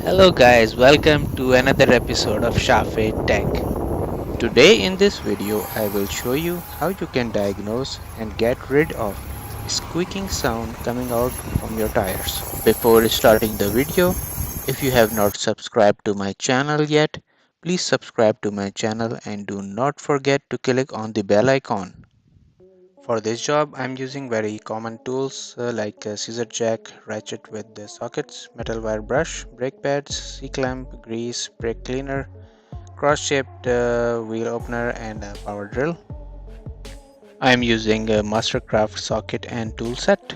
Hello guys, welcome to another episode of Shafay Tech. Today in this video I will show you how you can diagnose and get rid of squeaking sound coming out from your tires. Before starting the video, if you have not subscribed to my channel yet, please subscribe to my channel and do not forget to click on the bell icon. For this job, I'm using very common tools like a scissor jack, ratchet with the sockets, metal wire brush, brake pads, C-clamp, grease, brake cleaner, cross-shaped wheel opener and a power drill. I'm using a Mastercraft socket and tool set.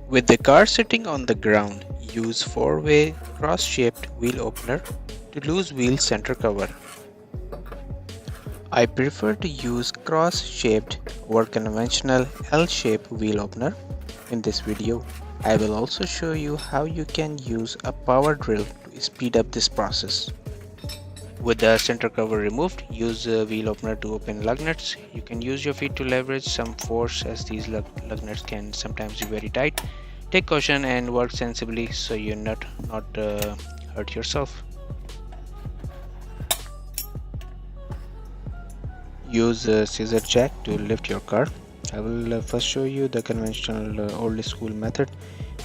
With the car sitting on the ground, use 4-way cross-shaped wheel opener to loose wheel center cover. I prefer to use cross-shaped or conventional L-shaped wheel opener. In this video, I will also show you how you can use a power drill to speed up this process. With the center cover removed, use a wheel opener to open lug nuts. You can use your feet to leverage some force as these lug nuts can sometimes be very tight. Take caution and work sensibly so you not hurt yourself. Use a scissor jack to lift your car. I will first show you the conventional old school method,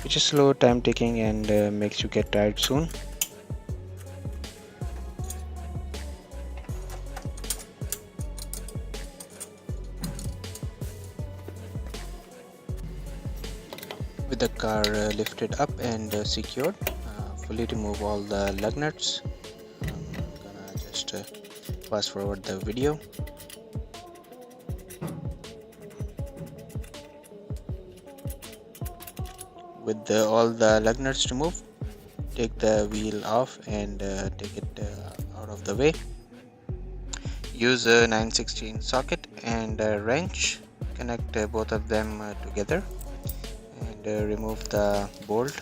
which is slow, time taking and makes you get tired soon. With the car lifted up and secured, fully remove all the lug nuts. I'm gonna just fast forward the video. With all the lug nuts removed, take the wheel off and take it out of the way. Use a 9/16 socket and a wrench. Connect both of them together and remove the bolt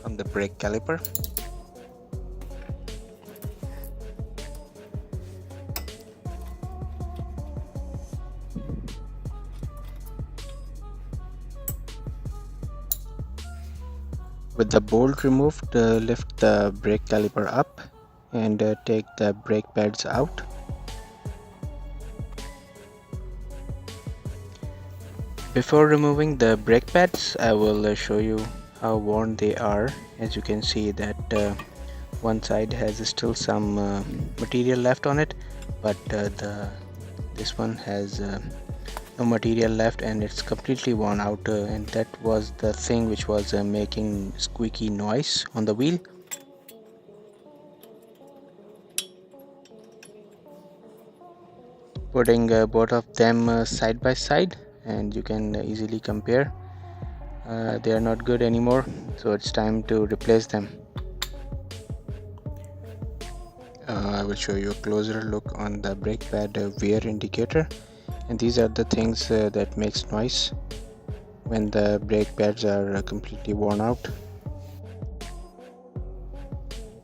from the brake caliper. With the bolt removed, lift the brake caliper up and take the brake pads out. Before removing the brake pads, I will show you how worn they are. As you can see that one side has still some material left on it, but this one has no material left and it's completely worn out, and that was the thing which was making squeaky noise on the wheel. Putting both of them side by side and you can easily compare. They are not good anymore, so it's time to replace them. I will show you a closer look on the brake pad wear indicator, and these are the things that makes noise when the brake pads are completely worn out.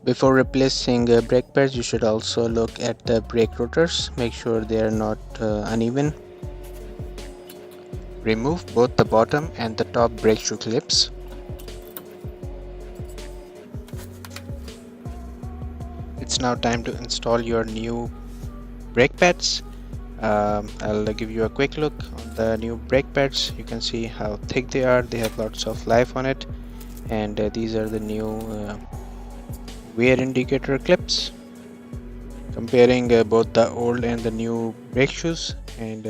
Before replacing brake pads, you should also look at the brake rotors. Make sure they are not uneven. Remove both the bottom and the top brake shoe clips. It's now time to install your new brake pads. I'll give you a quick look on the new brake pads. You can see how thick they are. They have lots of life on it, and these are the new wear indicator clips. Comparing both the old and the new brake shoes, and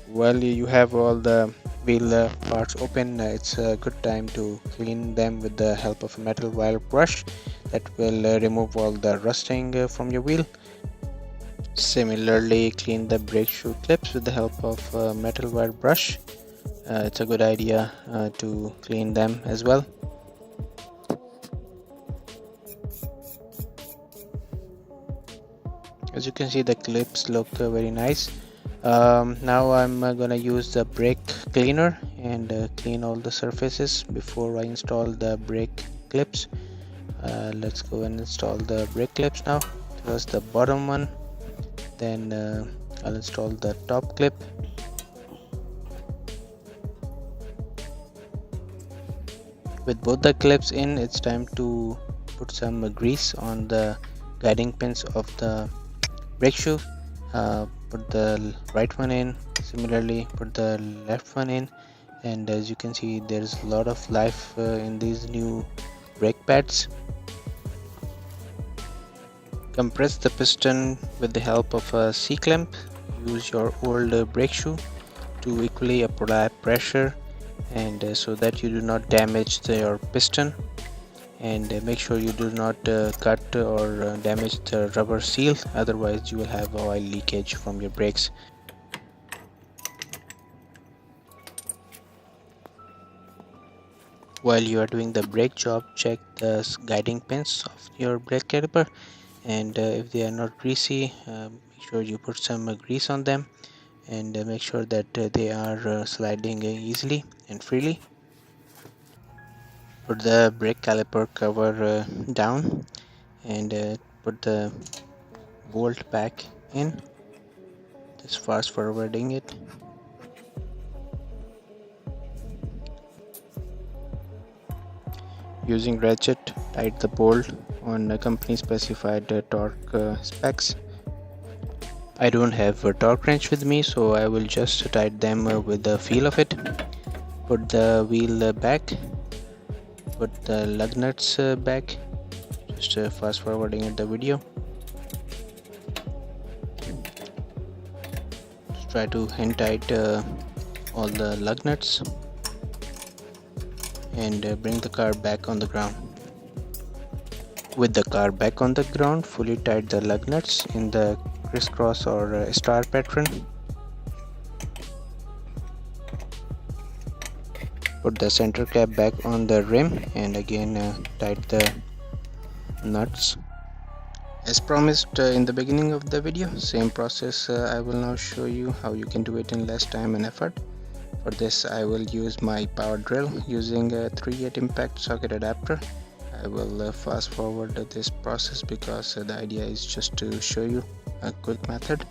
while you have all the wheel parts open, it's a good time to clean them with the help of a metal wire brush that will remove all the rusting from your wheel. Similarly, clean the brake shoe clips with the help of a metal wire brush. It's a good idea to clean them as well. As you can see, the clips look very nice. Now I'm gonna use the brake cleaner and clean all the surfaces before I install the brake clips. Let's go and install the brake clips now. First the bottom one, then I'll install the top clip. With both the clips in, it's time to put some grease on the guiding pins of the brake shoe. Put the right one in, similarly put the left one in, and as you can see there's a lot of life in these new brake pads. Compress the piston with the help of a C-clamp. Use your old brake shoe to equally apply pressure and so that you do not damage your piston, and make sure you do not cut or damage the rubber seal, otherwise you will have oil leakage from your brakes. While you are doing the brake job, check the guiding pins of your brake caliper, and if they are not greasy, make sure you put some grease on them, and make sure that they are sliding easily and freely. Put the brake caliper cover down and put the bolt back in, just fast forwarding it. Using ratchet, tight the bolt on the company specified torque specs. I don't have a torque wrench with me, so I will just tighten them with the feel of it. Put the wheel back, put the lug nuts back, just fast forwarding the video. Just try to hand tight all the lug nuts and bring the car back on the ground. With the car back on the ground, fully tight the lug nuts in the crisscross or star pattern. Put the center cap back on the rim and again tight the nuts. As promised in the beginning of the video, same process I will now show you how you can do it in less time and effort. For this I will use my power drill using a 3/8 impact socket adapter. I will fast forward this process because the idea is just to show you a quick method.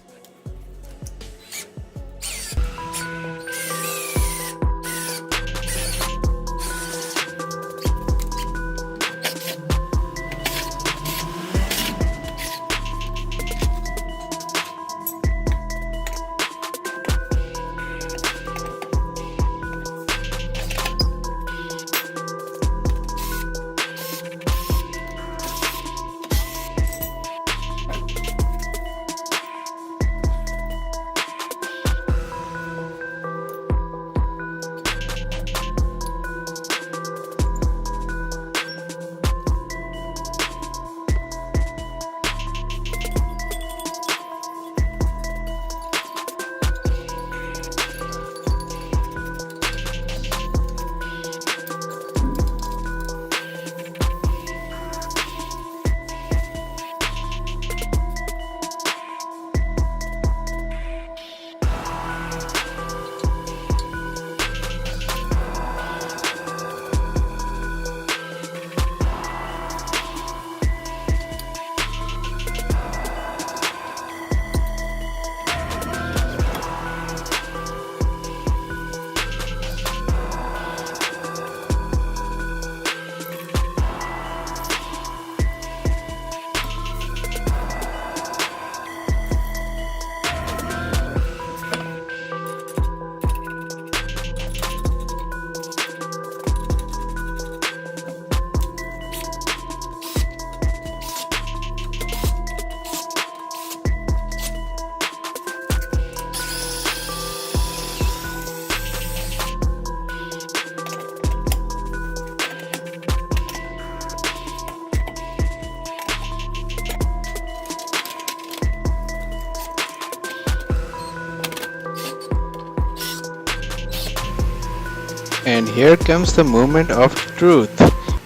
And here comes the moment of truth.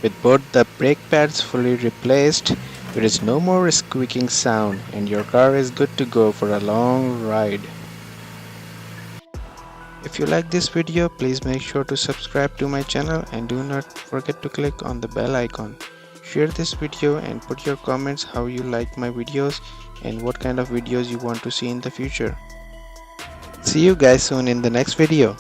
With both the brake pads fully replaced, there is no more squeaking sound and your car is good to go for a long ride. If you like this video, please make sure to subscribe to my channel and do not forget to click on the bell icon. Share this video and put your comments how you like my videos and what kind of videos you want to see in the future. See you guys soon in the next video.